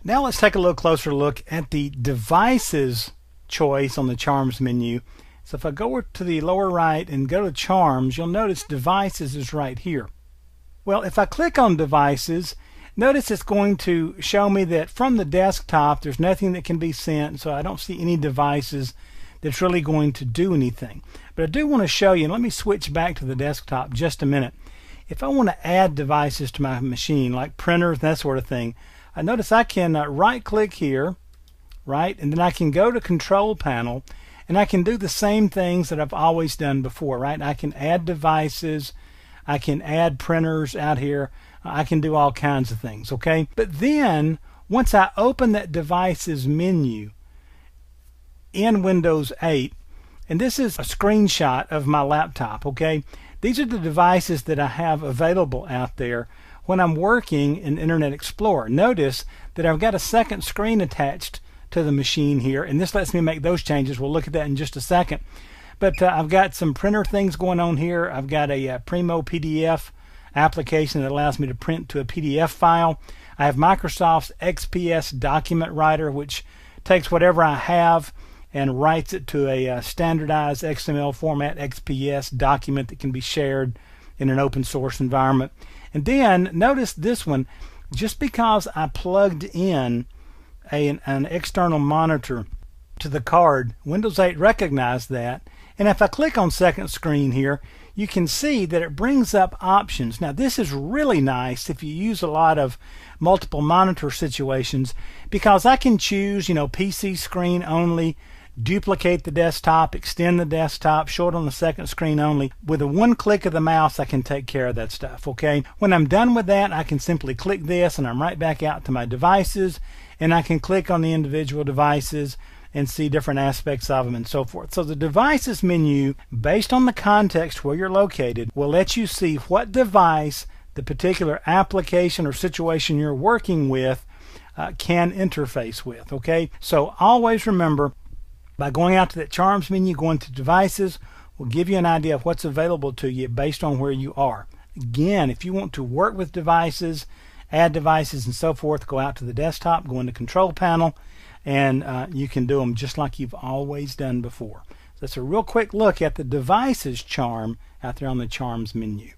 Now let's take a little closer look at the devices choice on the Charms menu. So if I go over to the lower right and go to Charms, you'll notice devices is right here. Well, if I click on devices, notice it's going to show me that from the desktop there's nothing that can be sent, so I don't see any devices that's really going to do anything. But I do want to show you, and let me switch back to the desktop just a minute. If I want to add devices to my machine, like printers and that sort of thing, I notice I can right click here, right, and then I can go to Control Panel, and I can do the same things that I've always done before, right? I can add devices, I can add printers out here, I can do all kinds of things, okay? But then once I open that devices menu in Windows 8, and this is a screenshot of my laptop, okay? These are the devices that I have available out there when I'm working in Internet Explorer. Notice that I've got a second screen attached to the machine here, and this lets me make those changes. We'll look at that in just a second. But I've got some printer things going on here. I've got a Primo PDF application that allows me to print to a PDF file. I have Microsoft's XPS document writer, which takes whatever I have and writes it to a standardized XML format XPS document that can be shared in an open source environment. And then notice this one, just because I plugged in an external monitor to the card, Windows 8 recognized that, and if I click on second screen here, you can see that it brings up options. Now this is really nice if you use a lot of multiple monitor situations, because I can choose, PC screen only, duplicate the desktop, extend the desktop, show it on the second screen only. With a one click of the mouse I can take care of that stuff, okay? When I'm done with that, I can simply click this and I'm right back out to my devices, and I can click on the individual devices and see different aspects of them and so forth. So the devices menu, based on the context where you're located, will let you see what device the particular application or situation you're working with can interface with, okay? So always remember, by going out to that Charms menu, going to devices, will give you an idea of what's available to you based on where you are. Again, if you want to work with devices, add devices and so forth, go out to the desktop, go into Control Panel, and you can do them just like you've always done before. So that's a real quick look at the devices charm out there on the Charms menu.